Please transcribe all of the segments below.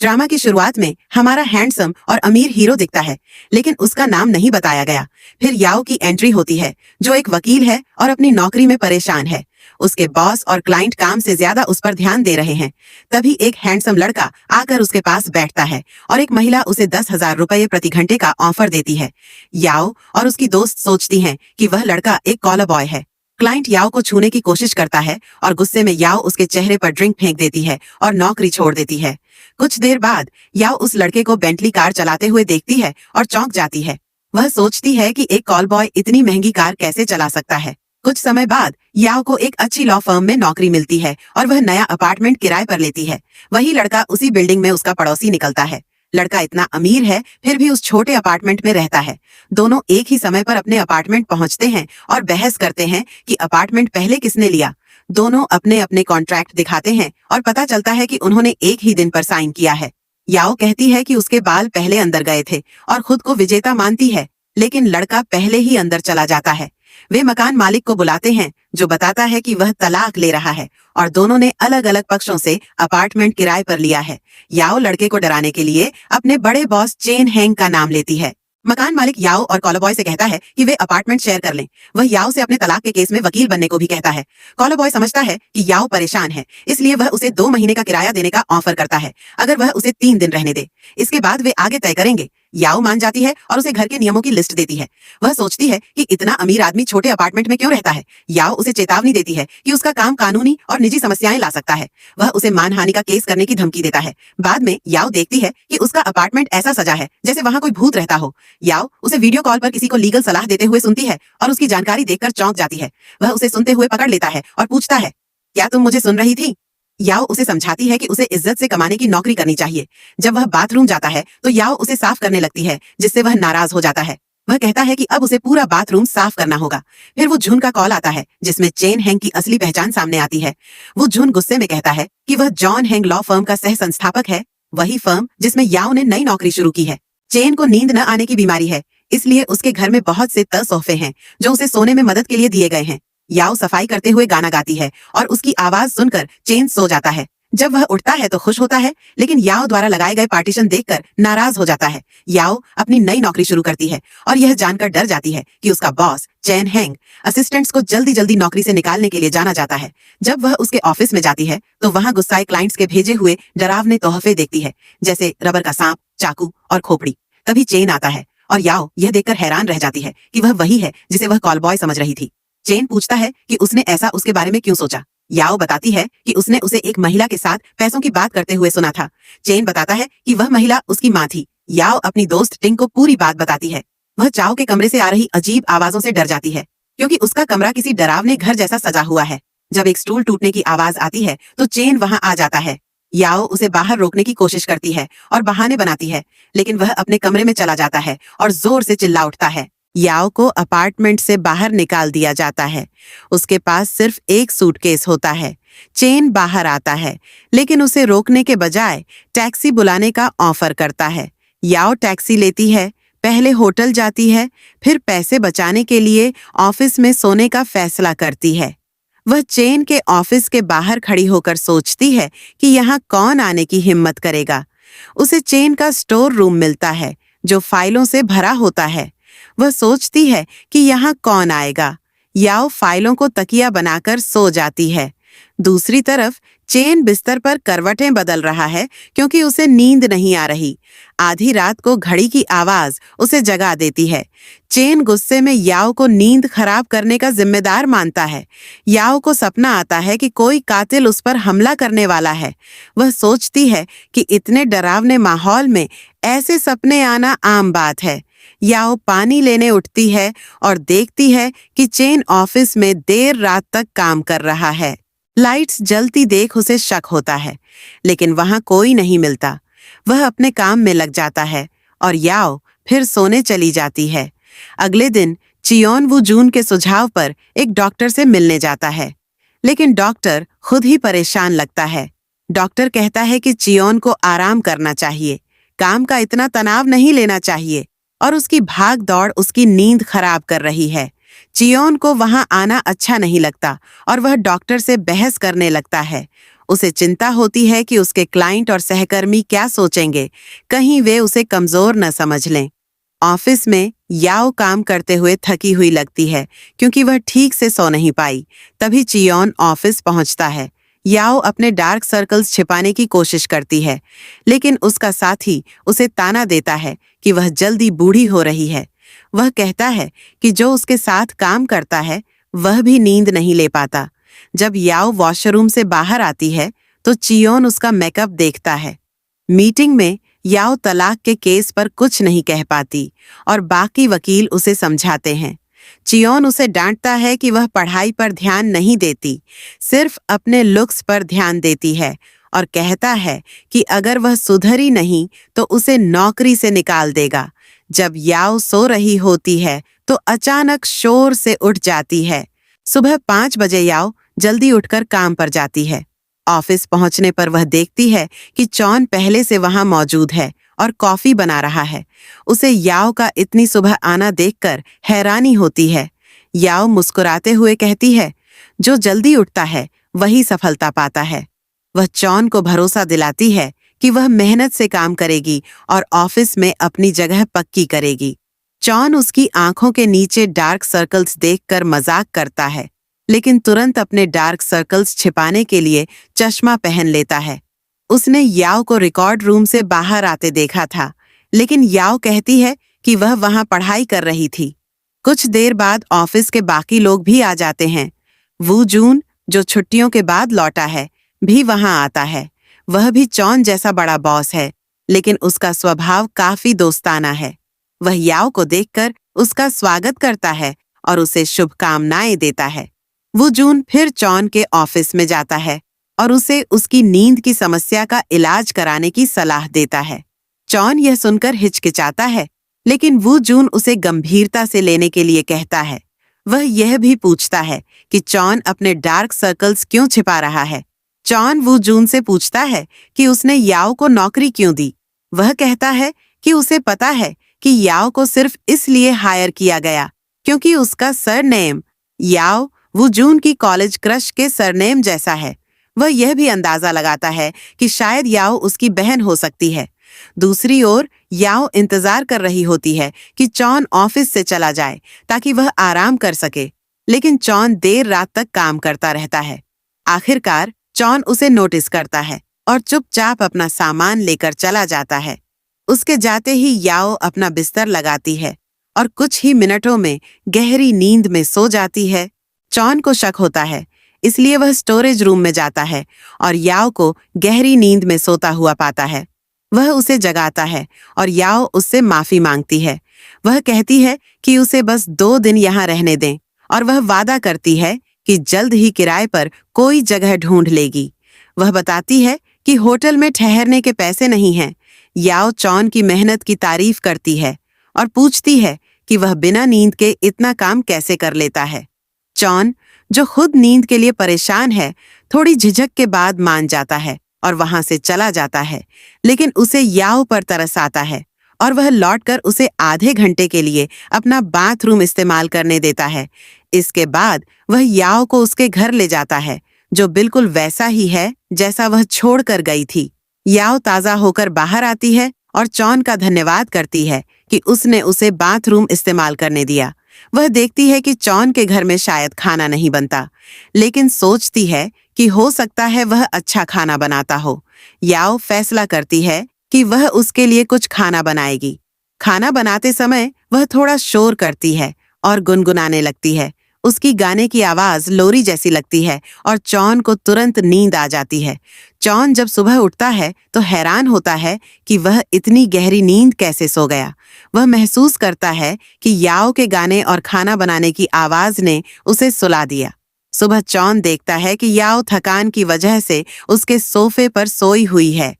Drama की शुरुआत में हमारा हैंडसम और अमीर हीरो दिखता है, लेकिन उसका नाम नहीं बताया गया। फिर याओ की एंट्री होती है, जो एक वकील है और अपनी नौकरी में परेशान है। उसके बॉस और क्लाइंट काम से ज्यादा उस पर ध्यान दे रहे हैं। तभी एक हैंडसम लड़का आकर उसके पास बैठता है और एक महिला उसे 10,000 रुपये प्रति घंटे का ऑफर देती है। याओ और उसकी दोस्त सोचती हैं कि वह लड़का एक कॉलर बॉय है। क्लाइंट याओ को छूने की कोशिश करता है और गुस्से में याओ उसके चेहरे पर ड्रिंक फेंक देती है और नौकरी छोड़ देती है। कुछ देर बाद याओ उस लड़के को बेंटली कार चलाते हुए देखती है और चौंक जाती है। वह सोचती है कि एक कॉल बॉय इतनी महंगी कार कैसे चला सकता है। कुछ समय बाद याओ को एक अच्छी लॉ फर्म में नौकरी मिलती है और वह नया अपार्टमेंट किराए पर लेती है। वही लड़का उसी बिल्डिंग में उसका पड़ोसी निकलता है। लड़का इतना अमीर है, फिर भी उस छोटे अपार्टमेंट में रहता है। दोनों एक ही समय पर अपने अपार्टमेंट पहुंचते हैं और बहस करते हैं कि अपार्टमेंट पहले किसने लिया। दोनों अपने अपने कॉन्ट्रैक्ट दिखाते हैं और पता चलता है कि उन्होंने एक ही दिन पर साइन किया है। याओ कहती है कि उसके बाल पहले अंदर गए थे और खुद को विजेता मानती है, लेकिन लड़का पहले ही अंदर चला जाता है। वे मकान मालिक को बुलाते हैं, जो बताता है कि वह तलाक ले रहा है और दोनों ने अलग अलग पक्षों से अपार्टमेंट किराए पर लिया है। याओ लड़के को डराने के लिए अपने बड़े बॉस चेन हेंग का नाम लेती है। मकान मालिक याओ और कॉलर बॉय से कहता है कि वे अपार्टमेंट शेयर कर लें। वह याओ से अपने तलाक के केस में वकील बनने को भी कहता है। कॉलर बॉय समझता है कि याओ परेशान है, इसलिए वह उसे 2 महीने का किराया देने का ऑफर करता है, अगर वह उसे 3 दिन रहने दे। इसके बाद वे आगे तय करेंगे। याओ मान जाती है और उसे घर के नियमों की लिस्ट देती है। वह सोचती है कि इतना अमीर आदमी छोटे अपार्टमेंट में क्यों रहता है। याओ उसे चेतावनी देती है कि उसका काम कानूनी और निजी समस्याएं ला सकता है। वह उसे मानहानि का केस करने की धमकी देता है। बाद में याओ देखती है कि उसका अपार्टमेंट ऐसा सजा है जैसे वहां कोई भूत रहता हो। याओ उसे वीडियो कॉल पर किसी को लीगल सलाह देते हुए सुनती है और उसकी जानकारी देखकर चौंक जाती है। वह उसे सुनते हुए पकड़ लेता है और पूछता है, क्या तुम मुझे सुन रही थी? याओ उसे समझाती है कि उसे इज्जत से कमाने की नौकरी करनी चाहिए। जब वह बाथरूम जाता है तो याओ उसे साफ करने लगती है, जिससे वह नाराज हो जाता है। वह कहता है कि अब उसे पूरा बाथरूम साफ करना होगा। फिर वो झुन का कॉल आता है, जिसमें चेन हेंग की असली पहचान सामने आती है। वो झुन गुस्से में कहता है कि वह जॉन हेंग लॉ फर्म का सह संस्थापक है, वही फर्म जिसमें याओ ने नई नौकरी शुरू की है। चेन को नींद न आने की बीमारी है, इसलिए उसके घर में बहुत से तोहफे हैं जो उसे सोने में मदद के लिए दिए गए हैं। याओ सफाई करते हुए गाना गाती है और उसकी आवाज सुनकर चेन सो जाता है। जब वह उठता है तो खुश होता है, लेकिन याओ द्वारा लगाए गए पार्टीशन देखकर नाराज हो जाता है। याओ अपनी नई नौकरी शुरू करती है और यह जानकर डर जाती है कि उसका बॉस चेन हेंग असिस्टेंट्स को जल्दी जल्दी नौकरी से निकालने के लिए जाना जाता है। जब वह उसके ऑफिस में जाती है तो वहां गुस्साए क्लाइंट्स के भेजे हुए डरावने तोहफे देखती है, जैसे रबर का सांप, चाकू और खोपड़ी। तभी चेन आता है और याओ यह देखकर हैरान रह जाती है कि वह वही है जिसे वह कॉल बॉय समझ रही थी। चेन पूछता है कि उसने ऐसा उसके बारे में क्यों सोचा। याओ बताती है कि उसने उसे एक महिला के साथ पैसों की बात करते हुए सुना था। चेन बताता है कि वह महिला उसकी माँ थी। याओ अपनी दोस्त टिंग को पूरी बात बताती है। वह चाओ के कमरे से आ रही अजीब आवाजों से डर जाती है, क्योंकि उसका कमरा किसी डरावने घर जैसा सजा हुआ है। जब एक स्टूल टूटने की आवाज आती है तो चेन वहां आ जाता है। याओ उसे बाहर रोकने की कोशिश करती है और बहाने बनाती है, लेकिन वह अपने कमरे में चला जाता है और जोर से चिल्ला उठता है। याओ को अपार्टमेंट से बाहर निकाल दिया जाता है। उसके पास सिर्फ एक सूटकेस होता है। चेन बाहर आता है, लेकिन उसे रोकने के बजाय टैक्सी बुलाने का ऑफर करता है। याओ टैक्सी लेती है, पहले होटल जाती है, फिर पैसे बचाने के लिए ऑफिस में सोने का फैसला करती है। वह चेन के ऑफिस के बाहर खड़ी होकर सोचती है कि यहाँ कौन आने की हिम्मत करेगा। उसे चेन का स्टोर रूम मिलता है, जो फाइलों से भरा होता है। वह सोचती है कि यहाँ कौन आएगा। याओ फाइलों को तकिया बनाकर सो जाती है। दूसरी तरफ चेन बिस्तर पर करवटें बदल रहा है, क्योंकि उसे नींद नहीं आ रही। आधी रात को घड़ी की आवाज उसे जगा देती है। चेन गुस्से में याओ को नींद खराब करने का जिम्मेदार मानता है। याओ को सपना आता है कि कोई कातिल उस पर हमला करने वाला है। वह सोचती है कि इतने डरावने माहौल में ऐसे सपने आना आम बात है। याओ पानी लेने उठती है और देखती है कि चेन ऑफिस में देर रात तक काम कर रहा है। लाइट्स जलती देख उसे शक होता है, लेकिन वहां कोई नहीं मिलता। वह अपने काम में लग जाता है और याओ फिर सोने चली जाती है। अगले दिन चियोन वू जून के सुझाव पर एक डॉक्टर से मिलने जाता है, लेकिन डॉक्टर खुद ही परेशान लगता है। डॉक्टर कहता है कि चियोन को आराम करना चाहिए, काम का इतना तनाव नहीं लेना चाहिए, और उसकी भाग दौड़ उसकी नींद खराब कर रही है। चियोन को वहां आना अच्छा नहीं लगता और वह डॉक्टर से बहस करने लगता है। उसे चिंता होती है कि उसके क्लाइंट और सहकर्मी क्या सोचेंगे, कहीं वे उसे कमजोर न समझ लें। ऑफिस में याओ काम करते हुए थकी हुई लगती है क्योंकि वह ठीक से सो नहीं पाई। तभी चियोन ऑफिस पहुंचता है। याओ अपने डार्क सर्कल्स छिपाने की कोशिश करती है, लेकिन उसका साथी उसे ताना देता है कि वह जल्दी बूढ़ी हो रही है। वह कहता है कि जो उसके साथ काम करता है वह भी नींद नहीं ले पाता। जब याओ वॉशरूम से बाहर आती है तो चियोन उसका मेकअप देखता है। मीटिंग में याओ तलाक के केस पर कुछ नहीं कह पाती और बाकी वकील उसे समझाते हैं। चियोन उसे डांटता है कि वह पढ़ाई पर ध्यान नहीं देती, सिर्फ अपने लुक्स पर ध्यान देती है और कहता है कि अगर वह सुधरी नहीं तो उसे नौकरी से निकाल देगा। जब याओ सो रही होती है तो अचानक शोर से उठ जाती है। सुबह 5 बजे याओ जल्दी उठकर काम पर जाती है। ऑफिस पहुंचने पर वह देखती है कि चॉन पहले से वहां मौजूद है और कॉफी बना रहा है। उसे याओ का इतनी सुबह आना देखकर हैरानी होती है। याओ मुस्कुराते हुए कहती है, जो जल्दी उठता है वही सफलता पाता है। वह चॉन को भरोसा दिलाती है कि वह मेहनत से काम करेगी और ऑफिस में अपनी जगह पक्की करेगी। चॉन उसकी आंखों के नीचे डार्क सर्कल्स देखकर मजाक करता है, लेकिन तुरंत अपने डार्क सर्कल्स छिपाने के लिए चश्मा पहन लेता है। उसने याओ को रिकॉर्ड रूम से बाहर आते देखा था, लेकिन याओ कहती है कि वह वहां पढ़ाई कर रही थी। कुछ देर बाद ऑफिस के बाकी लोग भी आ जाते हैं। वू जून, जो छुट्टियों के बाद लौटा है, भी वहां आता है। वह भी चॉन जैसा बड़ा बॉस है, लेकिन उसका स्वभाव काफी दोस्ताना है। वह याओ को देखकर उसका स्वागत करता है और उसे शुभकामनाएं देता है। वू जून फिर चॉन के ऑफिस में जाता है और उसे उसकी नींद की समस्या का इलाज कराने की सलाह देता है। चॉन यह सुनकर हिचकिचाता है, लेकिन वू जून उसे गंभीरता से लेने के लिए कहता है। वह यह भी पूछता है कि चॉन अपने डार्क सर्कल्स क्यों छिपा रहा है। चॉन वू जून से पूछता है कि उसने याओ को नौकरी क्यों दी। वह कहता है कि उसे पता है कि याओ को सिर्फ इसलिए हायर किया गया क्योंकि उसका सरनेम याओ वू जून की कॉलेज क्रश के सरनेम जैसा है। वह यह भी अंदाजा लगाता है कि शायद याओ उसकी बहन हो सकती है। दूसरी ओर याओ इंतजार कर रही होती है कि चॉन ऑफिस से चला जाए ताकि वह आराम कर सके, लेकिन चॉन देर रात तक काम करता रहता है। आखिरकार चॉन उसे नोटिस करता है और चुपचाप अपना सामान लेकर चला जाता है। उसके जाते ही याओ अपना बिस्तर लगाती है और कुछ ही मिनटों में गहरी नींद में सो जाती है। चॉन को शक होता है, इसलिए वह स्टोरेज रूम में जाता है और याओ को गहरी नींद में सोता हुआ पाता है। वह उसे जगाता है और याओ उससे माफी मांगती है। वह कहती है कि उसे बस 2 दिन यहाँ रहने दें और वह वादा करती है कि जल्द ही किराए पर कोई जगह ढूंढ लेगी। वह बताती है कि होटल में ठहरने के पैसे नहीं हैं। याओ चॉन की मेहनत की तारीफ करती है और पूछती है कि वह बिना नींद के इतना काम कैसे कर लेता है। चॉन, जो खुद नींद के लिए परेशान है, थोड़ी झिझक के बाद मान जाता है और वहां से चला जाता है, लेकिन उसे याओ पर तरस आता है और वह लौटकर उसे आधे घंटे के लिए अपना बाथरूम इस्तेमाल करने देता है। इसके बाद वह याओ को उसके घर ले जाता है, जो बिल्कुल वैसा ही है जैसा वह छोड़कर गई थी। याओ ताजा होकर बाहर आती है और चॉन का धन्यवाद करती है कि उसने उसे बाथरूम इस्तेमाल करने दिया। वह देखती है कि चॉन के घर में शायद खाना नहीं बनता, लेकिन सोचती है कि हो सकता है वह अच्छा खाना बनाता हो। याओ फैसला करती है कि वह उसके लिए कुछ खाना बनाएगी। खाना बनाते समय वह थोड़ा शोर करती है और गुनगुनाने लगती है। उसकी गाने की आवाज लोरी जैसी लगती है और चॉन को तुरंत नींद आ जाती है। चॉन जब सुबह उठता है तो हैरान होता है कि वह इतनी गहरी नींद कैसे सो गया। वह महसूस करता है कि याओ के गाने और खाना बनाने की आवाज ने उसे सुला दिया। सुबह चॉन देखता है कि याओ थकान की वजह से उसके सोफे पर सोई हुई है।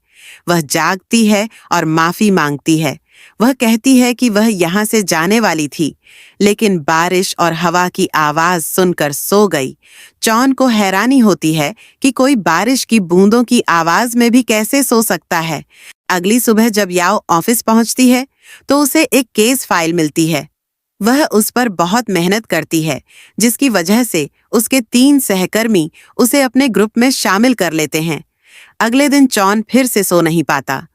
वह जागती है और माफी मांगती है। वह कहती है कि वह यहाँ से जाने वाली थी, लेकिन बारिश और हवा की आवाज सुनकर सो गई। चॉन को हैरानी होती है कि कोई बारिश की बूंदों की आवाज में भी कैसे सो सकता है। अगली सुबह जब याओ ऑफिस पहुंचती है तो उसे एक केस फाइल मिलती है। वह उस पर बहुत मेहनत करती है, जिसकी वजह से उसके 3 सहकर्मी उसे अपने ग्रुप में शामिल कर लेते हैं। अगले दिन जॉन फिर से सो नहीं पाता।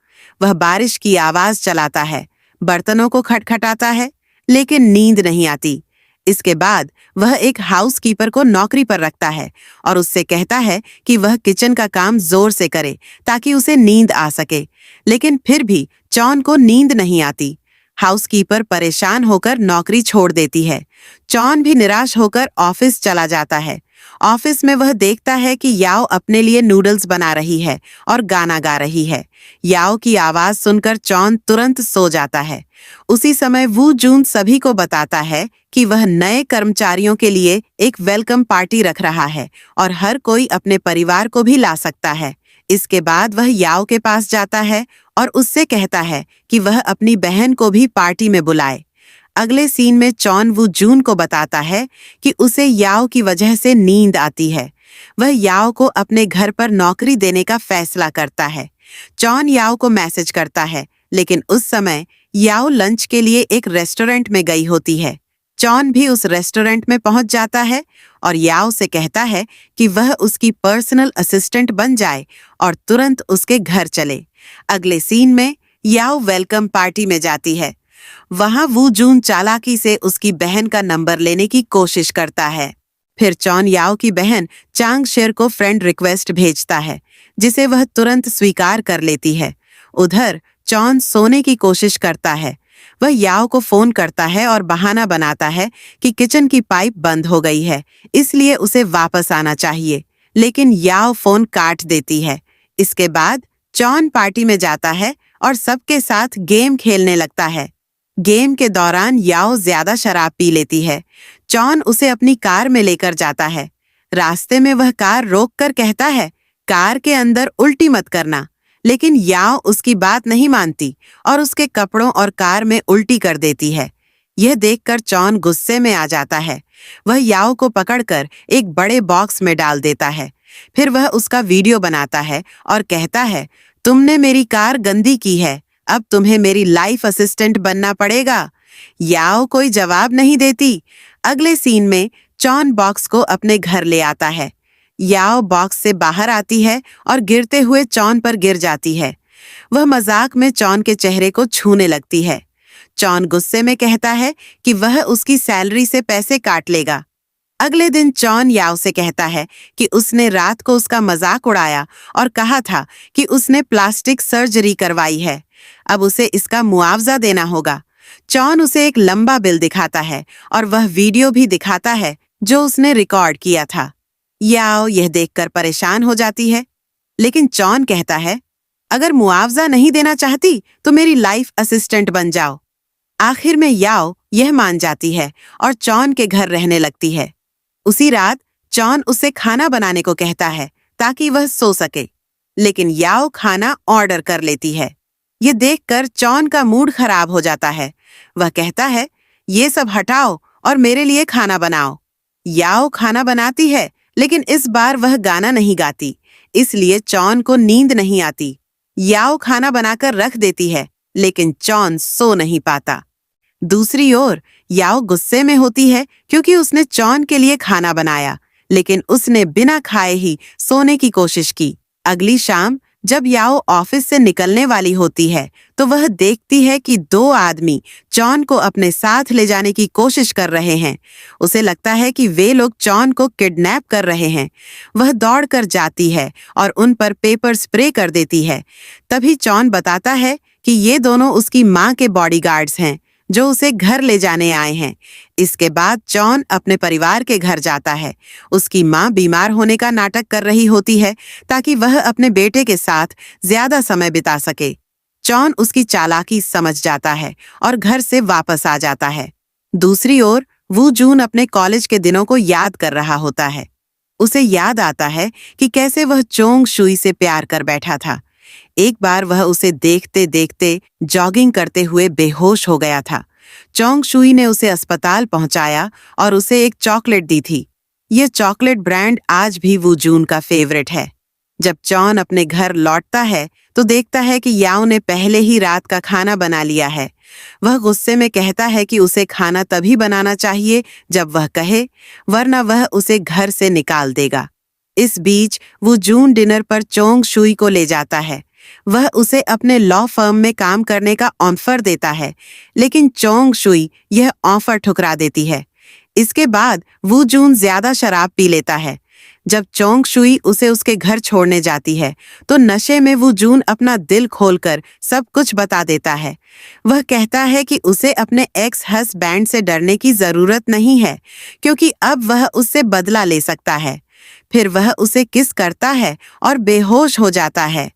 वह बारिश की आवाज चलाता है, बर्तनों को खटखटाता है, लेकिन नींद नहीं आती। इसके बाद वह एक हाउसकीपर को नौकरी पर रखता है और उससे कहता है कि वह किचन का काम जोर से करे ताकि उसे नींद आ सके। लेकिन फिर भी जॉन को नींद नहीं आती। हाउसकीपर परेशान होकर नौकरी छोड़ देती है। जॉन भी निराश होकर ऑफिस चला जाता है। ऑफिस में वह देखता है कि याओ अपने लिए नूडल्स बना रही है और गाना गा रही है। याओ की आवाज सुनकर जॉन तुरंत सो जाता है। उसी समय वू जून सभी को बताता है कि वह नए कर्मचारियों के लिए एक वेलकम पार्टी रख रहा है और हर कोई अपने परिवार को भी ला सकता है। इसके बाद वह याओ के पास जाता है और उससे कहता है कि वह अपनी बहन को भी पार्टी में बुलाए। अगले सीन में जॉन वू जून को बताता है कि उसे याओ की वजह से नींद आती है। वह याओ को अपने घर पर नौकरी देने का फैसला करता है। जॉन याओ को मैसेज करता है, लेकिन उस समय याओ लंच के लिए एक रेस्टोरेंट में गई होती है। जॉन भी उस रेस्टोरेंट में पहुंच जाता है और याओ से कहता है कि वह उसकी पर्सनल असिस्टेंट बन जाए और तुरंत उसके घर चले। अगले सीन में याओ वेलकम पार्टी में जाती है। वहां वू जून चालाकी से उसकी बहन का नंबर लेने की कोशिश करता है। फिर जॉन याओ की बहन चांग शेर को फ्रेंड रिक्वेस्ट भेजता है, जिसे वह तुरंत स्वीकार कर लेती है। उधर जॉन सोने की कोशिश करता है। वह याओ को फोन करता है और बहाना बनाता है कि किचन की पाइप बंद हो गई है, इसलिए उसे वापस आना चाहिए। लेकिन याओ फोन काट देती है। इसके बाद जॉन पार्टी में जाता है और सबके साथ गेम खेलने लगता है। गेम के दौरान याओ ज्यादा शराब पी लेती है। जॉन उसे अपनी कार में लेकर जाता है। रास्ते में वह कार रोककर कहता है, कार के अंदर उल्टी मत करना। लेकिन याओ उसकी बात नहीं मानती और उसके कपड़ों और कार में उल्टी कर देती है। यह देखकर जॉन गुस्से में आ जाता है। वह याओ को पकड़कर एक बड़े बॉक्स में डाल देता है। फिर वह उसका वीडियो बनाता है और कहता है, तुमने मेरी कार गंदी की है, अब तुम्हें मेरी लाइफ असिस्टेंट बनना पड़ेगा। याओ कोई जवाब नहीं देती। अगले सीन में जॉन बॉक्स को अपने घर ले आता है। याओ बॉक्स से बाहर आती है और गिरते हुए जॉन पर गिर जाती है। वह मजाक में जॉन के चेहरे को छूने लगती है। जॉन गुस्से में कहता है कि वह उसकी सैलरी से पैसे काट लेगा। अगले दिन जॉन याओ से कहता है कि उसने रात को उसका मजाक उड़ाया और कहा था कि उसने प्लास्टिक सर्जरी करवाई है। अब उसे इसका मुआवजा देना होगा। जॉन उसे एक लंबा बिल दिखाता है और वह वीडियो भी दिखाता है जो उसने रिकॉर्ड किया था। याओ यह देखकर परेशान हो जाती है, लेकिन जॉन कहता है, अगर मुआवजा नहीं देना चाहती तो मेरी लाइफ असिस्टेंट बन जाओ। आखिर में याओ यह मान जाती है और जॉन के घर रहने लगती है। उसी रात जॉन उसे खाना बनाने को कहता है ताकि वह सो सके, लेकिन याओ खाना ऑर्डर कर लेती है। ये देखकर जॉन का मूड खराब हो जाता है। वह कहता है, ये सब हटाओ और मेरे लिए खाना बनाओ। याओ खाना बनाती है, लेकिन इस बार वह गाना नहीं गाती, इसलिए जॉन को नींद नहीं आती। याओ खाना बनाकर रख देती है, लेकिन जॉन सो नहीं पाता। दूसरी ओर याओ गुस्से में होती है क्योंकि उसने जॉन के लिए खाना बनाया, लेकिन उसने बिना खाए ही सोने की कोशिश की। अगली शाम जब याओ ऑफिस से निकलने वाली होती है तो वह देखती है कि दो आदमी जॉन को अपने साथ ले जाने की कोशिश कर रहे हैं। उसे लगता है कि वे लोग जॉन को किडनैप कर रहे हैं। वह दौड़कर जाती है और उन पर पेपर स्प्रे कर देती है। तभी जॉन बताता है कि ये दोनों उसकी माँ के बॉडीगार्ड्स हैं जो उसे घर ले जाने आए हैं। इसके बाद जॉन अपने परिवार के घर जाता है। उसकी माँ बीमार होने का नाटक कर रही होती है ताकि वह अपने बेटे के साथ ज्यादा समय बिता सके। जॉन उसकी चालाकी समझ जाता है और घर से वापस आ जाता है। दूसरी ओर वू जून अपने कॉलेज के दिनों को याद कर रहा होता है। उसे याद आता है कि कैसे वह चोंग शुई से प्यार कर बैठा था। एक बार वह उसे देखते देखते जॉगिंग करते हुए बेहोश हो गया था। चोंग शुई ने उसे अस्पताल पहुंचाया और उसे एक चॉकलेट दी थी। यह चॉकलेट ब्रांड आज भी वू जून का फेवरेट है। जब जॉन अपने घर लौटता है तो देखता है कि याओ ने पहले ही रात का खाना बना लिया है। वह गुस्से में कहता है कि उसे खाना तभी बनाना चाहिए जब वह कहे, वरना वह उसे घर से निकाल देगा। इस बीच वो जून डिनर पर चोंग शुई को ले जाता है। वह उसे अपने लॉ फर्म में काम करने का ऑफर देता है, लेकिन चोंग शुई यह ऑफर ठुकरा देती है। इसके बाद वू जून ज्यादा शराब पी लेता है। जब चोंग शुई उसे उसके घर छोड़ने जाती है तो नशे में वू जून अपना दिल खोलकर सब कुछ बता देता है। वह कहता है कि उसे अपने एक्स हस्बैंड से डरने की जरूरत नहीं है, क्योंकि अब वह उससे बदला ले सकता है। फिर वह उसे किस करता है और बेहोश हो जाता है।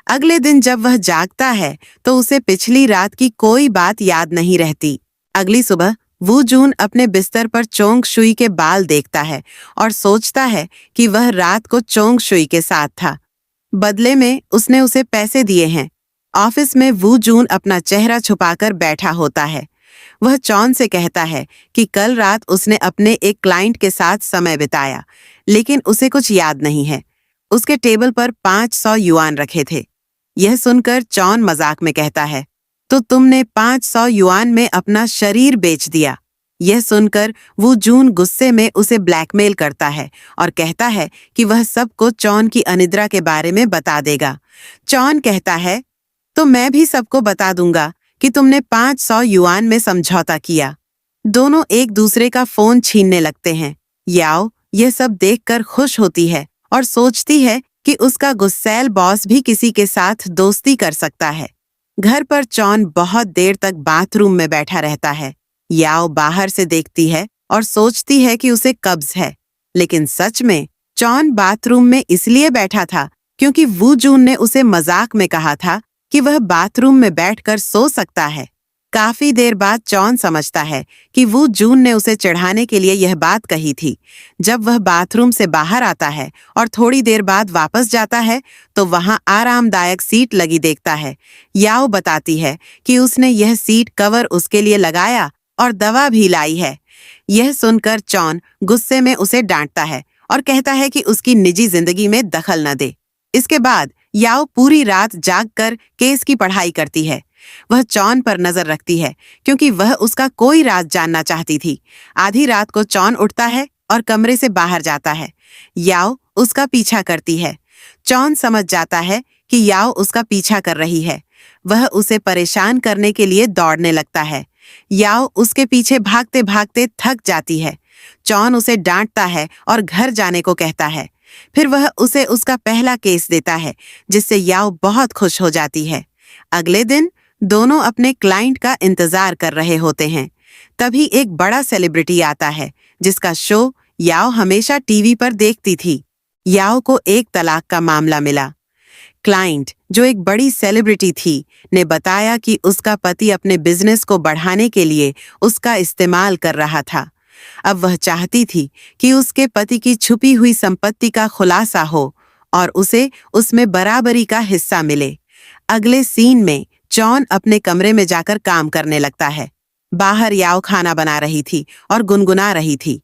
अगले दिन जब वह जागता है तो उसे पिछली रात की कोई बात याद नहीं रहती। अगली सुबह वू जून अपने बिस्तर पर चोंग शुई के बाल देखता है और सोचता है कि वह रात को चोंग शुई के साथ था। बदले में उसने उसे पैसे दिए हैं। ऑफिस में वू जून अपना चेहरा छुपाकर बैठा होता है। वह चॉन से कहता है कि कल रात उसने अपने एक क्लाइंट के साथ समय बिताया, लेकिन उसे कुछ याद नहीं है। उसके टेबल पर 500 युआन रखे थे। यह सुनकर चॉन मजाक में कहता है, तो तुमने 500 युआन में अपना शरीर बेच दिया। यह सुनकर वो जून गुस्से में उसे ब्लैकमेल करता है और कहता है कि वह सबको चॉन की अनिद्रा के बारे में बता देगा। चॉन कहता है, तो मैं भी सबको बता दूंगा कि तुमने 500 युआन में समझौता किया। दोनों एक दूसरे का फोन छीनने लगते हैं। याओ यह सब देखकर खुश होती है और सोचती है कि उसका गुस्सैल बॉस भी किसी के साथ दोस्ती कर सकता है। घर पर चॉन बहुत देर तक बाथरूम में बैठा रहता है। याओ बाहर से देखती है और सोचती है कि उसे कब्ज है, लेकिन सच में चॉन बाथरूम में इसलिए बैठा था क्योंकि वू जून ने उसे मजाक में कहा था कि वह बाथरूम में बैठकर सो सकता है। काफी देर बाद चॉन समझता है कि वू जून ने उसे चिढ़ाने के लिए यह बात कही थी। जब वह बाथरूम से बाहर आता है और थोड़ी देर बाद वापस जाता है तो वहां आरामदायक सीट लगी देखता है। याओ बताती है कि उसने यह सीट कवर उसके लिए लगाया और दवा भी लाई है। यह सुनकर चॉन गुस्से में उसे डांटता है और कहता है कि उसकी निजी जिंदगी में दखल न दे। इसके बाद याओ पूरी रात जागकर केस की पढ़ाई करती है। वह चॉन पर नजर रखती है क्योंकि वह उसका कोई राज जानना चाहती थी। आधी रात को चॉन उठता है और कमरे से बाहर जाता है। याओ उसका पीछा करती है। चॉन समझ जाता है कि याओ उसका पीछा कर रही है। वह उसे परेशान करने के लिए दौड़ने लगता है। याओ उसके पीछे भागते भागते थक जाती है। चॉन उसे डांटता है और घर जाने को कहता है। फिर वह उसे उसका पहला केस देता है, जिससे याओ बहुत खुश हो जाती है। अगले दिन दोनों अपने क्लाइंट का इंतजार कर रहे होते हैं। तभी एक बड़ा सेलिब्रिटी आता है जिसका शो याओ हमेशा टीवी पर देखती थी। याओ को एक तलाक का मामला मिला। क्लाइंट, जो एक बड़ी सेलिब्रिटी थी, ने बताया कि उसका पति अपने बिजनेस को बढ़ाने के लिए उसका इस्तेमाल कर रहा था। अब वह चाहती थी कि उसके पति की छुपी हुई संपत्ति का खुलासा हो और उसे उसमें बराबरी का हिस्सा मिले। अगले सीन में जॉन अपने कमरे में जाकर काम करने लगता है। बाहर याओ खाना बना रही थी और गुनगुना रही थी।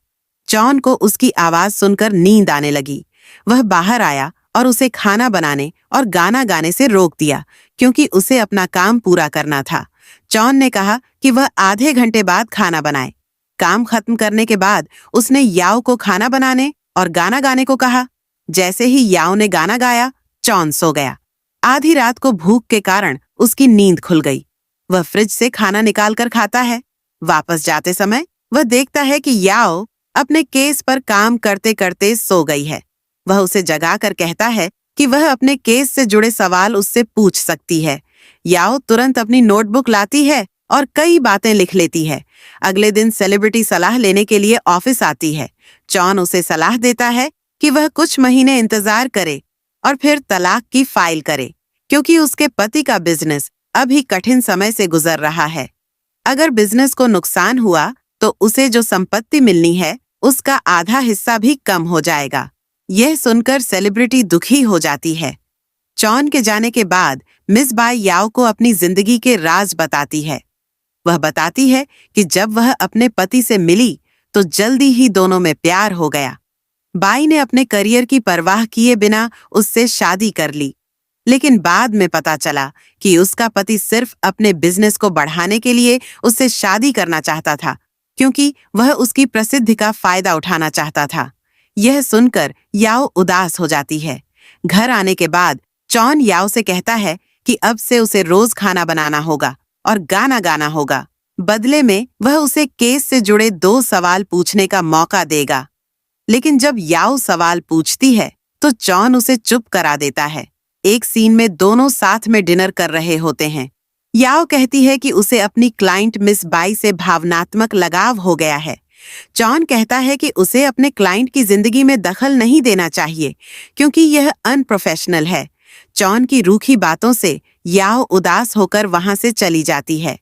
जॉन को उसकी आवाज सुनकर नींद आने लगी। वह बाहर आया और उसे खाना बनाने और गाना गाने से रोक दिया क्योंकि उसे अपना काम पूरा करना था। जॉन ने कहा कि वह आधे घंटे बाद खाना बनाए। काम खत्म करने के बाद उसने याओ को खाना बनाने और गाना गाने को कहा। जैसे ही याओ ने गाना गाया, जॉन सो गया। आधी रात को भूख के कारण उसकी नींद खुल गई। वह फ्रिज से खाना निकालकर खाता है। वापस जाते समय वह देखता है कि याओ अपने केस पर काम करते करते सो गई है। वह उसे जगाकर कहता है कि वह अपने केस से जुड़े सवाल उससे पूछ सकती है। याओ तुरंत अपनी नोटबुक लाती है और कई बातें लिख लेती है। अगले दिन सेलिब्रिटी सलाह लेने के लिए ऑफिस आती है। जॉन उसे सलाह देता है कि वह कुछ महीने इंतजार करे और फिर तलाक की फाइल करे, क्योंकि उसके पति का बिजनेस अभी कठिन समय से गुजर रहा है। अगर बिजनेस को नुकसान हुआ तो उसे जो संपत्ति मिलनी है उसका आधा हिस्सा भी कम हो जाएगा। यह सुनकर सेलिब्रिटी दुखी हो जाती है। जॉन के जाने के बाद मिस बाई याओ को अपनी जिंदगी के राज बताती है। वह बताती है कि जब वह अपने पति से मिली तो जल्दी ही दोनों में प्यार हो गया। बाई ने अपने करियर की परवाह किए बिना उससे शादी कर ली, लेकिन बाद में पता चला कि उसका पति सिर्फ अपने बिजनेस को बढ़ाने के लिए उससे शादी करना चाहता था, क्योंकि वह उसकी प्रसिद्धि का फायदा उठाना चाहता था। यह सुनकर याओ उदास हो जाती है। घर आने के बाद चॉन याओ से कहता है कि अब से उसे रोज खाना बनाना होगा और गाना गाना होगा। बदले में वह उसे केस से जुड़े 2 सवाल पूछने का मौका देगा। लेकिन जब याओ सवाल पूछती है तो चॉन उसे चुप करा देता है। एक सीन में दोनों साथ में डिनर कर रहे होते हैं। याओ कहती है कि उसे अपनी क्लाइंट मिस बाई से भावनात्मक लगाव हो गया है। चॉन कहता है कि उसे अपने क्लाइंट की जिंदगी में दखल नहीं देना चाहिए क्योंकि यह अनप्रोफेशनल है। चॉन की रूखी बातों से याओ उदास होकर वहां से चली जाती है।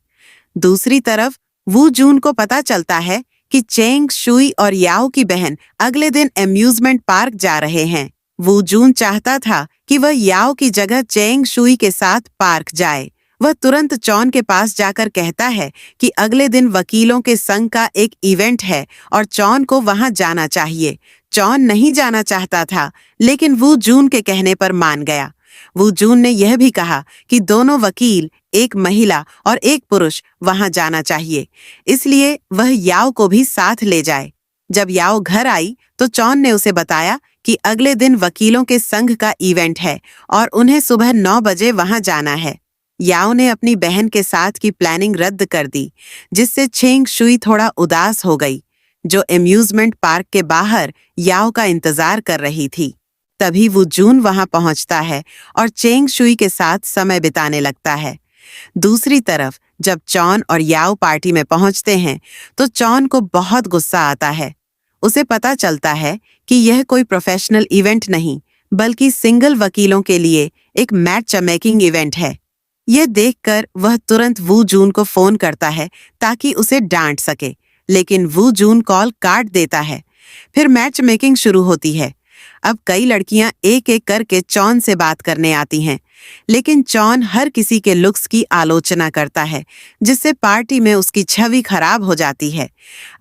दूसरी तरफ वू जून को पता चलता है कि चेंग शुई और याओ की बहन अगले दिन एम्यूजमेंट पार्क जा रहे हैं। वू जून चाहता था कि वह याओ की जगह चेंग शुई के साथ पार्क जाए। वह तुरंत चॉन के पास जाकर कहता है कि अगले दिन वकीलों के संघ का एक इवेंट है और चॉन को वहां जाना चाहिए। चॉन नहीं जाना चाहता था, लेकिन वू जून के कहने पर मान गया। वू जून ने यह भी कहा कि दोनों वकील, एक महिला और एक पुरुष, वहां जाना चाहिए, इसलिए वह याओ को भी साथ ले जाए। जब याओ घर आई तो चॉन ने उसे बताया कि अगले दिन वकीलों के संघ का इवेंट है और उन्हें सुबह 9 बजे वहां जाना है। याओ ने अपनी बहन के साथ की प्लानिंग रद्द कर दी, जिससे चेंग शुई थोड़ा उदास हो गई, जो एम्यूजमेंट पार्क के बाहर याओ का इंतजार कर रही थी। तभी वो जून वहां पहुंचता है और चेंग शुई के साथ समय बिताने लगता है। दूसरी तरफ जब चॉन और याओ पार्टी में पहुंचते हैं तो चॉन को बहुत गुस्सा आता है। उसे पता चलता है कि यह कोई प्रोफेशनल इवेंट नहीं, बल्कि सिंगल वकीलों के लिए एक मैच मेकिंग इवेंट है। यह देखकर वह तुरंत वू जून को फोन करता है ताकि उसे डांट सके, लेकिन वू जून कॉल काट देता है। फिर मैच मेकिंग शुरू होती है। अब कई लड़कियां एक एक करके चॉन से बात करने आती हैं, लेकिन चॉन हर किसी के लुक्स की आलोचना करता है, जिससे पार्टी में उसकी छवि खराब हो जाती है।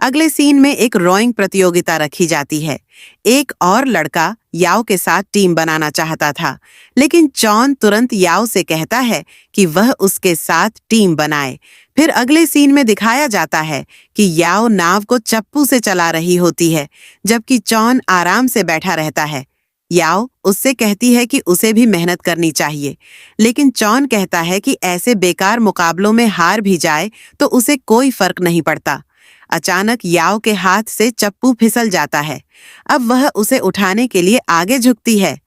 अगले सीन में एक रोइंग प्रतियोगिता रखी जाती है। एक और लड़का याओ के साथ टीम बनाना चाहता था, लेकिन चॉन तुरंत याओ से कहता है कि वह उसके साथ टीम बनाए। फिर अगले सीन में दिखाया जाता है कि याओ नाव को चप्पू से चला रही होती है, जबकि चॉन आराम से बैठा रहता है। याओ उससे कहती है कि उसे भी मेहनत करनी चाहिए, लेकिन चॉन कहता है कि ऐसे बेकार मुकाबलों में हार भी जाए तो उसे कोई फर्क नहीं पड़ता। अचानक याओ के हाथ से चप्पू फिसल जाता है। अब वह उसे उठाने के लिए आगे झुकती है।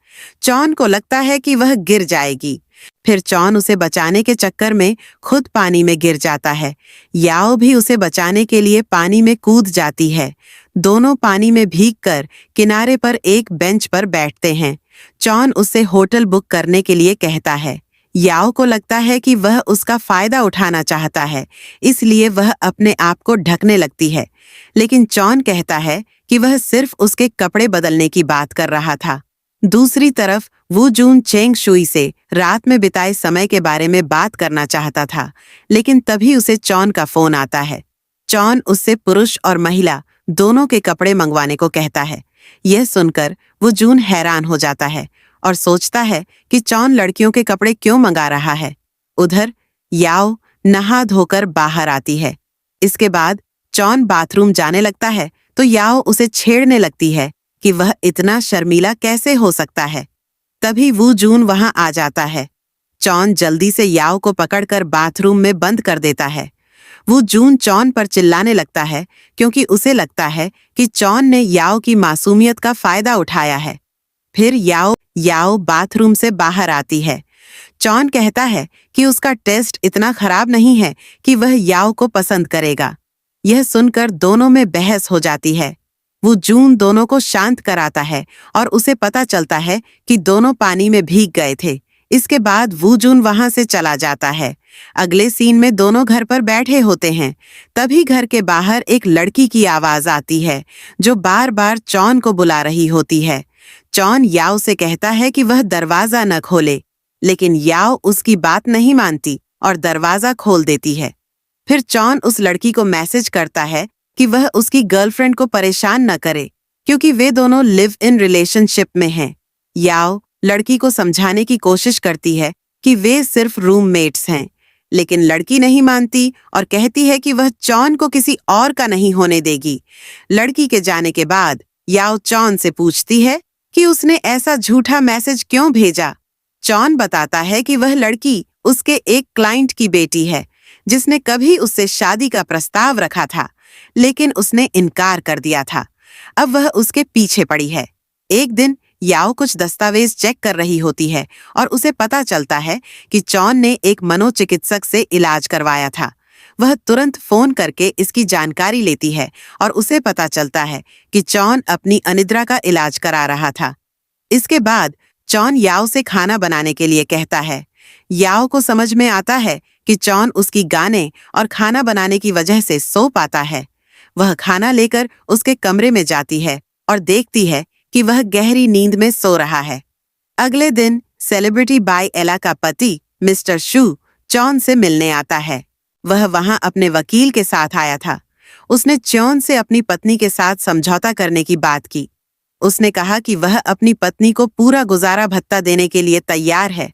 चॉन को लगता है कि वह गिर जाएगी। फिर चॉन उसे बचाने के चक्कर में खुद पानी में गिर जाता है। याओ भी उसे बचाने के लिए पानी में कूद जाती है। दोनों पानी में भीगकर किनारे पर एक बेंच पर बैठते हैं। चॉन उससे होटल बुक करने के लिए कहता है। याओ को लगता है कि वह उसका फायदा उठाना चाहता है, इसलिए वह अपने आप को ढकने लगती है, लेकिन चॉन कहता है कि वह सिर्फ उसके कपड़े बदलने की बात कर रहा था। दूसरी तरफ वू जून चेंग शुई से रात में बिताए समय के बारे में बात करना चाहता था, लेकिन तभी उसे चॉन का फोन आता है। चॉन उससे पुरुष और महिला दोनों के कपड़े मंगवाने को कहता है। यह सुनकर वो जून हैरान हो जाता है और सोचता है कि चॉन लड़कियों के कपड़े क्यों मंगा रहा है। उधर याओ नहा धोकर बाहर आती है। इसके बाद चॉन बाथरूम जाने लगता है तो याओ उसे छेड़ने लगती है कि वह इतना शर्मीला कैसे हो सकता है। तभी वू जून वहां आ जाता है। चॉन जल्दी से याओ को पकड़कर बाथरूम में बंद कर देता है। वू जून चॉन पर चिल्लाने लगता है क्योंकि उसे लगता है कि चॉन ने याओ की मासूमियत का फायदा उठाया है। फिर याओ बाथरूम से बाहर आती है। चॉन कहता है कि उसका टेस्ट इतना खराब नहीं है कि वह याओ को पसंद करेगा। यह सुनकर दोनों में बहस हो जाती है। वो जून दोनों को शांत कराता है और उसे पता चलता है कि दोनों पानी में भीग गए थे। इसके बाद वू जून वहां से चला जाता है। अगले सीन में दोनों घर पर बैठे होते हैं। तभी घर के बाहर एक लड़की की आवाज आती है जो बार बार चॉन को बुला रही होती है। चॉन याओ से कहता है कि वह दरवाजा न खोले, लेकिन याओ उसकी बात नहीं मानती और दरवाजा खोल देती है। फिर चॉन उस लड़की को मैसेज करता है कि वह उसकी गर्लफ्रेंड को परेशान न करे, क्योंकि वे दोनों लिव इन रिलेशनशिप में हैं। याओ लड़की को समझाने की कोशिश करती है कि वे सिर्फ रूममेट्स हैं, लेकिन लड़की नहीं मानती और कहती है कि वह चॉन को किसी और का नहीं होने देगी। लड़की के जाने के बाद याओ चॉन से पूछती है कि उसने ऐसा झूठा मैसेज क्यों भेजा। चॉन बताता है कि वह लड़की उसके एक क्लाइंट की बेटी है जिसने कभी उससे शादी का प्रस्ताव रखा था, लेकिन उसने इनकार कर दिया था। अब वह उसके पीछे पड़ी है। एक दिन याओ कुछ दस्तावेज चेक कर रही होती है और उसे पता चलता है कि चॉन ने एक मनोचिकित्सक से इलाज करवाया था। वह तुरंत फोन करके इसकी जानकारी लेती है और उसे पता चलता है कि चॉन अपनी अनिद्रा का इलाज करा रहा था। इसके बाद चॉन याओ से खाना बनाने के लिए कहता है। याओ को समझ में आता है कि चॉन उसकी गाने और खाना बनाने की वजह से सो पाता है। वह खाना लेकर उसके कमरे में जाती है और देखती है कि वह गहरी नींद में सो रहा है। अगले दिन सेलिब्रिटी बाय एला का पति मिस्टर शू चॉन से मिलने आता है। वह वहां अपने वकील के साथ आया था। उसने चॉन से अपनी पत्नी के साथ समझौता करने की बात की। उसने कहा कि वह अपनी पत्नी को पूरा गुजारा भत्ता देने के लिए तैयार है,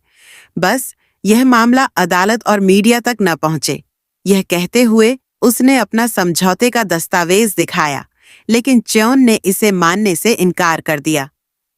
बस यह मामला अदालत और मीडिया तक न पहुंचे। यह कहते हुए उसने अपना समझौते का दस्तावेज दिखाया, लेकिन चॉन ने इसे मानने से इनकार कर दिया।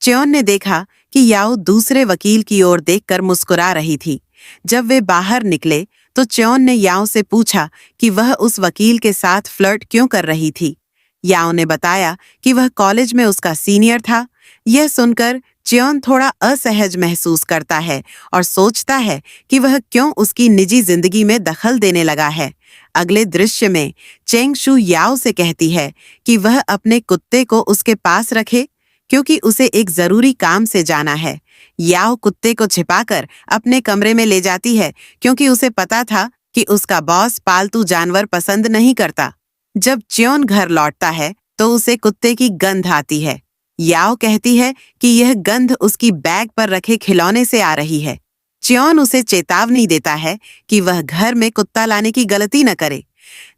चॉन ने देखा कि याओ दूसरे वकील की ओर देखकर मुस्कुरा रही थी। जब वे बाहर निकले तो चॉन ने याओ से पूछा कि वह उस वकील के साथ फ्लर्ट क्यों कर रही थी। याओ ने बताया कि वह कॉलेज में उसका सीनियर था। यह सुनकर चॉन थोड़ा असहज महसूस करता है और सोचता है कि वह क्यों उसकी निजी जिंदगी में दखल देने लगा है। अगले दृश्य में चेंग शू याओ से कहती है कि वह अपने कुत्ते को उसके पास रखे क्योंकि उसे एक जरूरी काम से जाना है। याओ कुत्ते को छिपाकर अपने कमरे में ले जाती है क्योंकि उसे पता था कि उसका बॉस पालतू जानवर पसंद नहीं करता। जब च्योन घर लौटता है तो उसे कुत्ते की गंध आती है। याओ कहती है कि यह गंध उसकी बैग पर रखे खिलौने से आ रही है। च्योन उसे चेतावनी देता है कि वह घर में कुत्ता लाने की गलती न करे।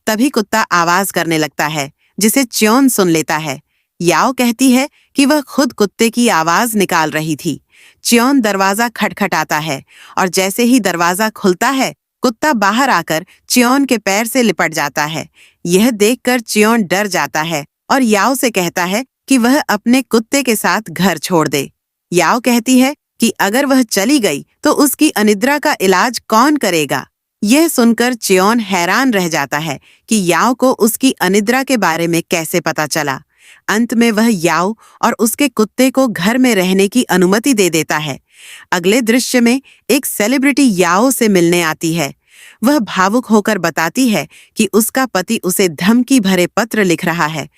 तभी कुत्ता आवाज करने लगता है जिसे च्योन सुन लेता है। याओ कहती है कि वह खुद कुत्ते की आवाज निकाल रही थी। च्योन दरवाजा खटखटाता है और जैसे ही दरवाजा खुलता है कुत्ता बाहर आकर च्योन के पैर से लिपट जाता है। यह देखकर च्योन डर जाता है और याओ से कहता है कि वह अपने कुत्ते के साथ घर छोड़ दे। याओ कहती है कि अगर वह चली गई तो उसकी अनिद्रा का इलाज कौन करेगा। यह सुनकर च्योन हैरान रह जाता है कि याओ को उसकी अनिद्रा के बारे में कैसे पता चला। अंत में वह याओ और उसके कुत्ते को घर में रहने की अनुमति दे देता है। अगले दृश्य में एक सेलिब्रिटी याओ से मिलने आती है। वह भावुक होकर बताती है कि उसका पति उसे धमकी भरे पत्र लिख रहा है।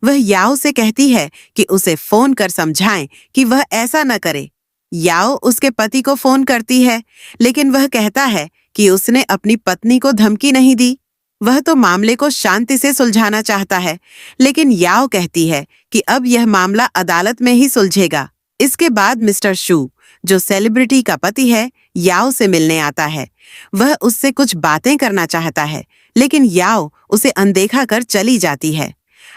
वह याओ से कहती है कि उसे फोन कर समझाएं कि वह ऐसा न करे। याओ उसके पति को फोन करती है, लेकिन वह कहता है कि उसने अपनी पत्नी को धमकी नहीं दी। वह तो मामले को शांति से सुलझाना चाहता है, लेकिन याओ कहती है कि अब यह मामला अदालत में ही सुलझेगा। इसके बाद मिस्टर शू, जो सेलिब्रिटी का पति है, याओ से मिलने आता है। वह उससे कुछ बातें करना चाहता है, लेकिन याओ उसे अनदेखा कर चली जाती है।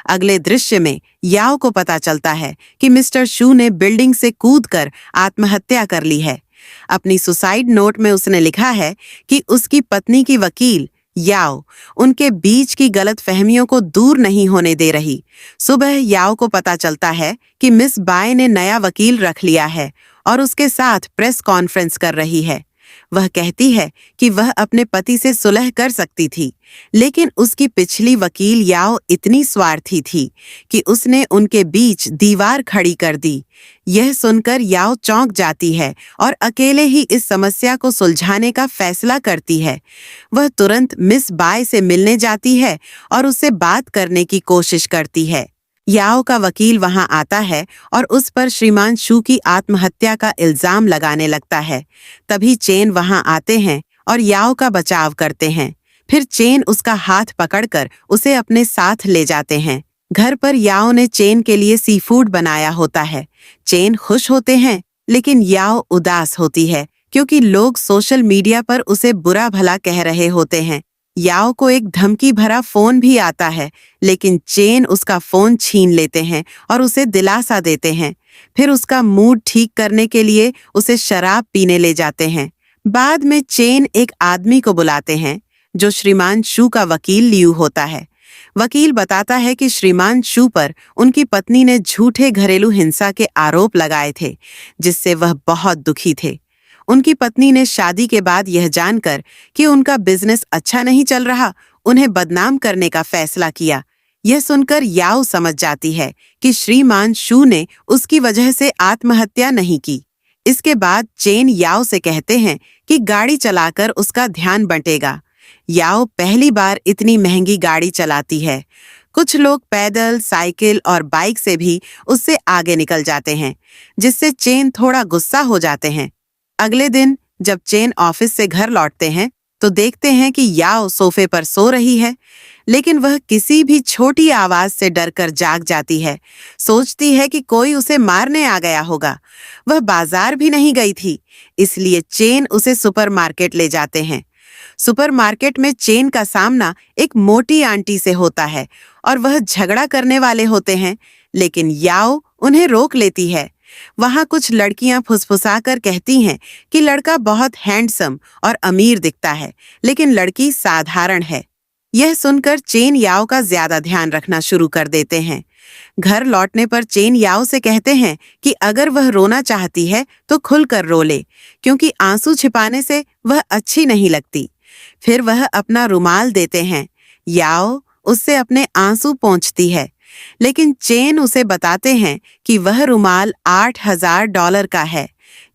अगले दृश्य में याओ को पता चलता है कि मिस्टर शू ने बिल्डिंग से कूदकर आत्महत्या कर ली है। अपनी सुसाइड नोट में उसने लिखा है कि उसकी पत्नी की वकील याओ उनके बीच की गलतफहमियों को दूर नहीं होने दे रही। सुबह याओ को पता चलता है कि मिस बाय ने नया वकील रख लिया है और उसके साथ प्रेस कॉन्फ्रेंस कर रही है। वह कहती है कि वह अपने पति से सुलह कर सकती थी, लेकिन उसकी पिछली वकील याओ इतनी स्वार्थी थी कि उसने उनके बीच दीवार खड़ी कर दी। यह सुनकर याओ चौंक जाती है और अकेले ही इस समस्या को सुलझाने का फैसला करती है। वह तुरंत मिस बाय से मिलने जाती है और उससे बात करने की कोशिश करती है। याओ का वकील वहां आता है और उस पर श्रीमान शू की आत्महत्या का इल्जाम लगाने लगता है। तभी चेन वहां आते हैं और याओ का बचाव करते हैं। फिर चेन उसका हाथ पकड़कर उसे अपने साथ ले जाते हैं। घर पर याओ ने चेन के लिए सी फूड बनाया होता है। चेन खुश होते हैं, लेकिन याओ उदास होती है क्योंकि लोग सोशल मीडिया पर उसे बुरा भला कह रहे होते हैं। याओ को एक धमकी भरा फोन भी आता है, लेकिन चेन उसका फोन छीन लेते हैं और उसे दिलासा देते हैं। फिर उसका मूड ठीक करने के लिए उसे शराब पीने ले जाते हैं। बाद में चेन एक आदमी को बुलाते हैं जो श्रीमान शू का वकील लियू होता है। वकील बताता है कि श्रीमान शू पर उनकी पत्नी ने झूठे घरेलू हिंसा के आरोप लगाए थे, जिससे वह बहुत दुखी थे। उनकी पत्नी ने शादी के बाद यह जानकर कि उनका बिजनेस अच्छा नहीं चल रहा, उन्हें बदनाम करने का फैसला किया। यह सुनकर याओ समझ जाती है कि श्रीमान शू ने उसकी वजह से आत्महत्या नहीं की। इसके बाद चेन याओ से कहते हैं कि गाड़ी चलाकर उसका ध्यान बंटेगा। याओ पहली बार इतनी महंगी गाड़ी चलाती है। कुछ लोग पैदल, साइकिल और बाइक से भी उससे आगे निकल जाते हैं, जिससे चेन थोड़ा गुस्सा हो जाते हैं। अगले दिन जब चेन ऑफिस से घर लौटते हैं तो देखते हैं कि याओ सोफे पर सो रही है, लेकिन वह किसी भी छोटी आवाज से डरकर जाग जाती है। सोचती है कि कोई उसे मारने आ गया होगा। वह बाजार भी नहीं गई थी, इसलिए चेन उसे सुपरमार्केट ले जाते हैं। सुपरमार्केट में चेन का सामना एक मोटी आंटी से होता है और वह झगड़ा करने वाले होते हैं, लेकिन याओ उन्हें रोक लेती है। वहां कुछ लड़कियां फुसफुसाकर कहती हैं कि लड़का बहुत हैंडसम और अमीर दिखता है, लेकिन लड़की साधारण है। यह सुनकर चेन याओ का ज्यादा ध्यान रखना शुरू कर देते हैं। घर लौटने पर चेन याओ से कहते हैं कि अगर वह रोना चाहती है तो खुलकर रो ले, क्योंकि आंसू छिपाने से वह अच्छी नहीं लगती। फिर वह अपना रुमाल देते हैं। याओ उससे अपने आंसू पोंछती है, लेकिन चेन उसे बताते हैं कि वह रुमाल $8,000 का है।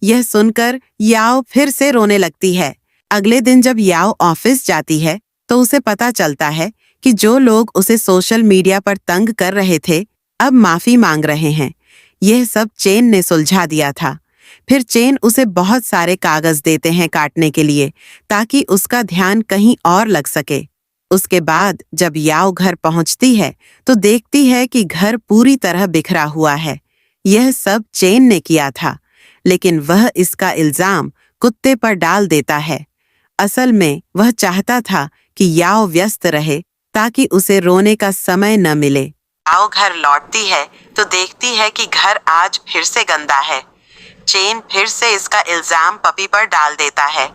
यह सुनकर याओ फिर से रोने लगती है। अगले दिन जब याओ ऑफिस जाती है तो उसे पता चलता है कि जो लोग उसे सोशल मीडिया पर तंग कर रहे थे, अब माफी मांग रहे हैं। यह सब चेन ने सुलझा दिया था। फिर चेन उसे बहुत सारे कागज देते हैं काटने के लिए, ताकि उसका ध्यान कहीं और लग सके। उसके बाद जब याओ घर पहुंचती है तो देखती है कि घर पूरी तरह बिखरा हुआ है। यह सब चेन ने किया था, लेकिन वह इसका इल्जाम कुत्ते पर डाल देता है। असल में वह चाहता था कि याओ व्यस्त रहे ताकि उसे रोने का समय न मिले। याओ घर लौटती है तो देखती है कि घर आज फिर से गंदा है। चेन फिर से इसका इल्जाम पपी पर डाल देता है,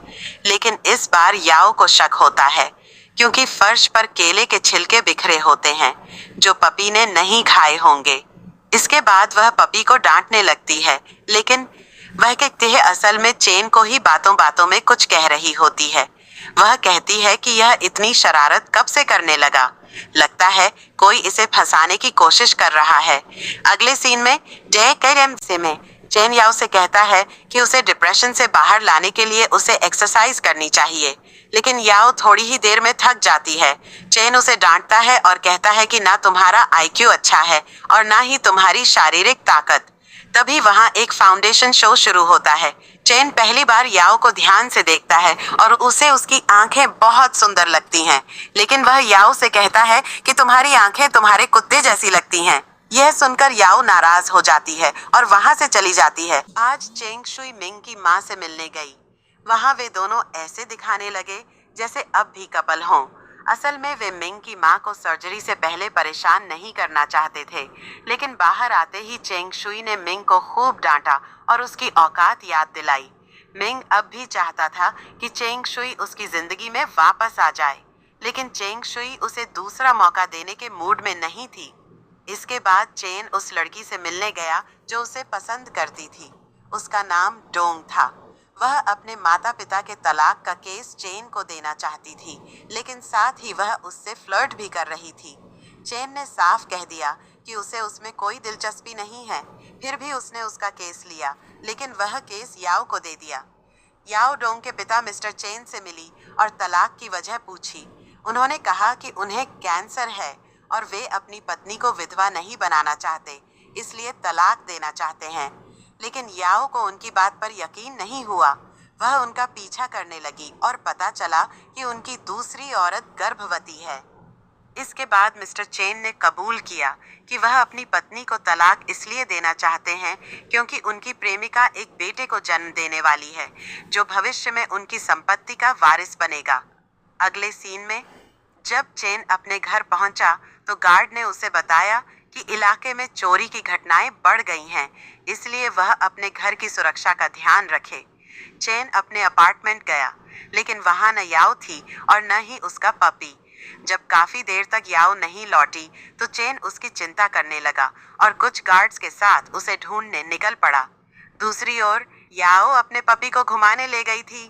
लेकिन इस बार याओ को शक होता है, क्योंकि फर्श पर केले के छिलके बिखरे होते हैं जो पपी ने नहीं खाए होंगे। इसके बाद वह पपी को डांटने लगती है, लेकिन वह कहती है असल में चेन को ही बातों बातों में कुछ कह रही होती है। वह कहती है कि यह इतनी शरारत कब से करने लगा, लगता है कोई इसे फंसाने की कोशिश कर रहा है। अगले सीन में चेन याओ से कहता है कि उसे डिप्रेशन से बाहर लाने के लिए उसे एक्सरसाइज करनी चाहिए, लेकिन याओ थोड़ी ही देर में थक जाती है। चेन उसे डांटता है और कहता है कि ना तुम्हारा आईक्यू अच्छा है और ना ही तुम्हारी शारीरिक ताकत। तभी वहां एक फाउंडेशन शो शुरू होता है। चेन पहली बार याओ को ध्यान से देखता है और उसे उसकी आंखें बहुत सुंदर लगती हैं, लेकिन वह याओ से कहता है कि तुम्हारी आंखें तुम्हारे कुत्ते जैसी लगती हैं। यह सुनकर याओ नाराज हो जाती है और वहां से चली जाती है। आज चेंग शुई मिंग की माँ से मिलने गई। वहां वे दोनों ऐसे दिखाने लगे जैसे अब भी कपल हों। असल में वे मिंग की माँ को सर्जरी से पहले परेशान नहीं करना चाहते थे, लेकिन बाहर आते ही चेंग शुई ने मिंग को खूब डांटा और उसकी औकात याद दिलाई। मिंग अब भी चाहता था कि चेंग शुई उसकी जिंदगी में वापस आ जाए, लेकिन चेंग शुई उसे दूसरा मौका देने के मूड में नहीं थी। इसके बाद चेन उस लड़की से मिलने गया जो उसे पसंद करती थी। उसका नाम डोंग था। वह अपने माता पिता के तलाक का केस चेन को देना चाहती थी, लेकिन साथ ही वह उससे फ्लर्ट भी कर रही थी। चेन ने साफ कह दिया कि उसे उसमें कोई दिलचस्पी नहीं है, फिर भी उसने उसका केस लिया, लेकिन वह केस याओ को दे दिया। याओ डोंग के पिता मिस्टर चेन से मिली और तलाक की वजह पूछी। उन्होंने कहा कि उन्हें कैंसर है और वे अपनी पत्नी को विधवा नहीं बनाना चाहते, इसलिए तलाक देना चाहते हैं। लेकिन याओ को उनकी बात पर यकीन नहीं हुआ। वह उनका पीछा करने लगी और पता चला कि उनकी दूसरी औरत गर्भवती है। इसके बाद मिस्टर चेन ने कबूल किया कि वह अपनी पत्नी को तलाक इसलिए देना चाहते हैं क्योंकि उनकी प्रेमिका एक बेटे को जन्म देने वाली है जो भविष्य में उनकी संपत्ति का वारिस बनेगा। अगले सीन में जब चेन अपने घर पहुंचा तो गार्ड ने उसे बताया कि इलाके में चोरी की घटनाएं बढ़ गई हैं, इसलिए वह अपने घर की सुरक्षा का ध्यान रखे। चेन अपने अपार्टमेंट गया, लेकिन वहां न याओ थी और न ही उसका पपी। जब काफी देर तक याओ नहीं लौटी तो चेन उसकी चिंता करने लगा और कुछ गार्ड्स के साथ उसे ढूंढने निकल पड़ा। दूसरी ओर याओ अपने पपी को घुमाने ले गई थी।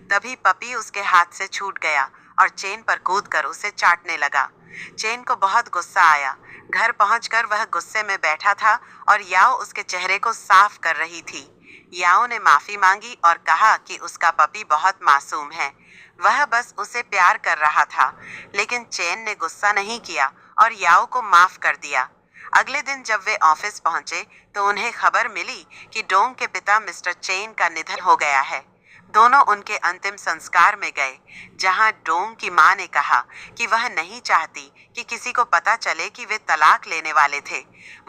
तभी पपी उसके हाथ से छूट गया और चेन पर कूदकर उसे चाटने लगा। चेन को बहुत गुस्सा आया। घर पहुंचकर वह गुस्से में बैठा था और याओ उसके चेहरे को साफ कर रही थी। याओ ने माफी मांगी और कहा कि उसका पपी बहुत मासूम है, वह बस उसे प्यार कर रहा था। लेकिन चेन ने गुस्सा नहीं किया और याओ को माफ कर दिया। अगले दिन जब वे ऑफिस पहुंचे तो उन्हें खबर मिली कि डोंग के पिता मिस्टर चेन का निधन हो गया है। दोनों उनके अंतिम संस्कार में गए, जहां डोंग की मां ने कहा कि वह नहीं चाहती कि किसी को पता चले कि वे तलाक लेने वाले थे।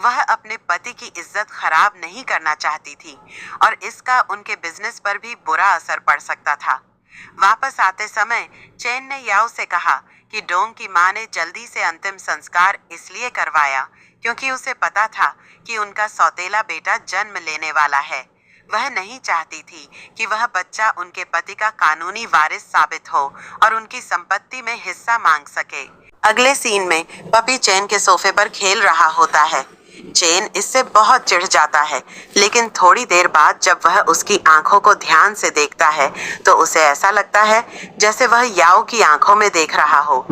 वह अपने पति की इज्जत खराब नहीं करना चाहती थी और इसका उनके बिजनेस पर भी बुरा असर पड़ सकता था। वापस आते समय चेन ने याओ से कहा कि डोंग की मां ने जल्दी से अंतिम संस्कार इसलिए करवाया क्योंकि उसे पता था कि उनका सौतेला बेटा जन्म लेने वाला है। वह नहीं चाहती थी कि वह बच्चा उनके पति का कानूनी वारिस साबित हो और उनकी संपत्ति में हिस्सा मांग सके। अगले सीन में पपी चेन के सोफे पर खेल रहा होता है। चेन इससे बहुत चिढ़ जाता है, लेकिन थोड़ी देर बाद जब वह उसकी आंखों को ध्यान से देखता है तो उसे ऐसा लगता है जैसे वह याओ की आंखों में देख रहा हो।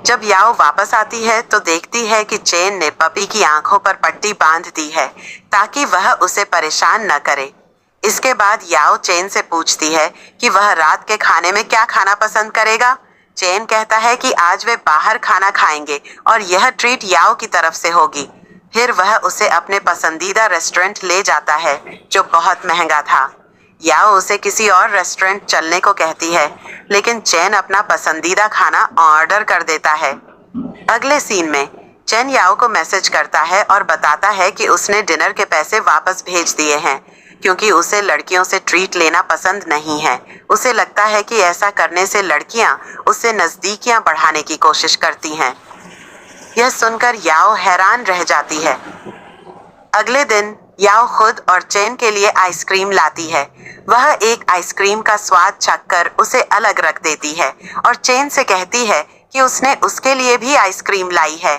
जब याओ वापस आती है तो देखती है कि चेन ने पपी की आंखों पर पट्टी बांध दी है ताकि वह उसे परेशान न करे। इसके बाद याओ चेन से पूछती है कि वह रात के खाने में क्या खाना पसंद करेगा। चेन कहता है कि आज वे बाहर खाना खाएंगे और यह ट्रीट याओ की तरफ से होगी। फिर वह उसे अपने पसंदीदा रेस्टोरेंट ले जाता है जो बहुत महंगा था। याओ उसे किसी और रेस्टोरेंट चलने को कहती है, लेकिन चेन अपना पसंदीदा खाना ऑर्डर कर देता है। अगले सीन में चेन याओ को मैसेज करता है और बताता है कि उसने डिनर के पैसे वापस भेज दिए हैं क्योंकि उसे लड़कियों से ट्रीट लेना पसंद नहीं है। उसे लगता है कि ऐसा करने से लड़कियां उससे नजदीकियां बढ़ाने की कोशिश करती हैं। यह सुनकर याओ हैरान रह जाती है। अगले दिन याओ खुद और चेन के लिए आइसक्रीम लाती है। वह एक आइसक्रीम का स्वाद चखकर उसे अलग रख देती है और चेन से कहती है कि उसने उसके लिए भी आइसक्रीम लाई है।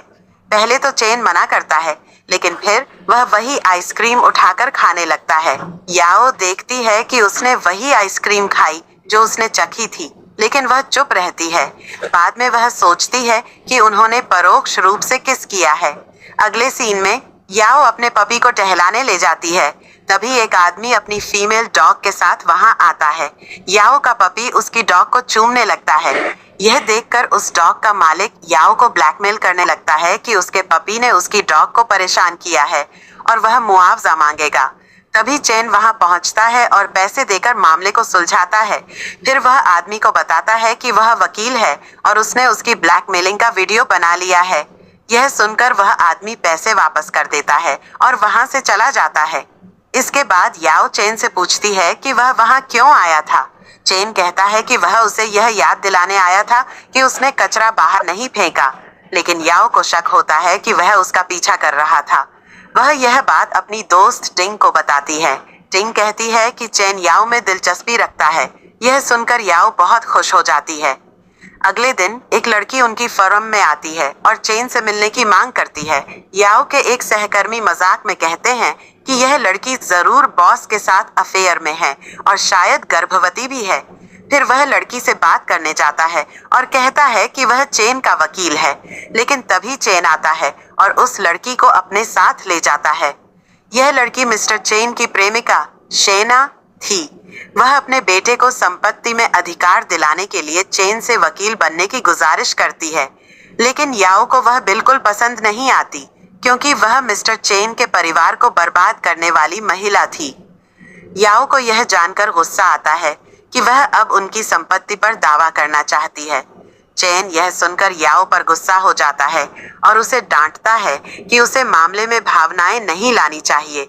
पहले तो चेन मना करता है, लेकिन फिर वह वही आइसक्रीम उठाकर खाने लगता है। याओ देखती है कि उसने वही आइसक्रीम खाई जो उसने चखी थी, लेकिन वह चुप रहती है। बाद में वह सोचती है कि उन्होंने परोक्ष रूप से किस किया है। अगले सीन में याओ अपने पपी को टहलाने ले जाती है। तभी एक आदमी अपनी फीमेल डॉग के साथ वहां आता है। याओ का पपी उसकी डॉग को चूमने लगता है। यह देखकर उस डॉग का मालिक याओ को ब्लैकमेल करने लगता है कि उसके पपी ने उसकी डॉग को परेशान किया है और वह मुआवजा मांगेगा। तभी चेन वहां पहुंचता है और पैसे देकर मामले को सुलझाता है। फिर वह आदमी को बताता है कि वह वकील है और उसने उसकी ब्लैकमेलिंग का वीडियो बना लिया है। यह सुनकर वह आदमी पैसे वापस कर देता है और वहां से चला जाता है। इसके बाद याओ चेन से पूछती है कि वह वहां क्यों आया था। चेन कहता है कि वह उसे यह याद दिलाने आया था कि उसने कचरा बाहर नहीं फेंका, लेकिन याओ को शक होता है कि वह उसका पीछा कर रहा था। वह यह बात अपनी दोस्त टिंग को बताती है। टिंग कहती है कि चेन याओ में दिलचस्पी रखता है। यह सुनकर याओ बहुत खुश हो जाती है। अगले दिन एक लड़की उनकी फर्म में आती है और चेन से मिलने की मांग करती है। याओ के एक सहकर्मी मजाक में कहते हैं कि यह लड़की जरूर बॉस के साथ अफेयर में है और शायद गर्भवती भी है। फिर वह लड़की से बात करने जाता है और कहता है कि वह चेन का वकील है, लेकिन तभी चेन आता है और उस लड़की को अपने साथ ले जाता है। यह लड़की मिस्टर चेन की प्रेमिका शेना थी। वह अपने बेटे को संपत्ति में अधिकार दिलाने के लिए चेन से वकील बनने की गुजारिश करती है, लेकिन याओ को वह बिल्कुल पसंद नहीं आती क्योंकि वह मिस्टर चेन के परिवार को बर्बाद करने वाली महिला थी। याओ को यह जानकर गुस्सा आता है कि वह अब उनकी संपत्ति पर दावा करना चाहती है। चेन यह सुनकर याओ पर गुस्सा हो जाता है और उसे डांटता है कि उसे मामले में भावनाएं नहीं लानी चाहिए।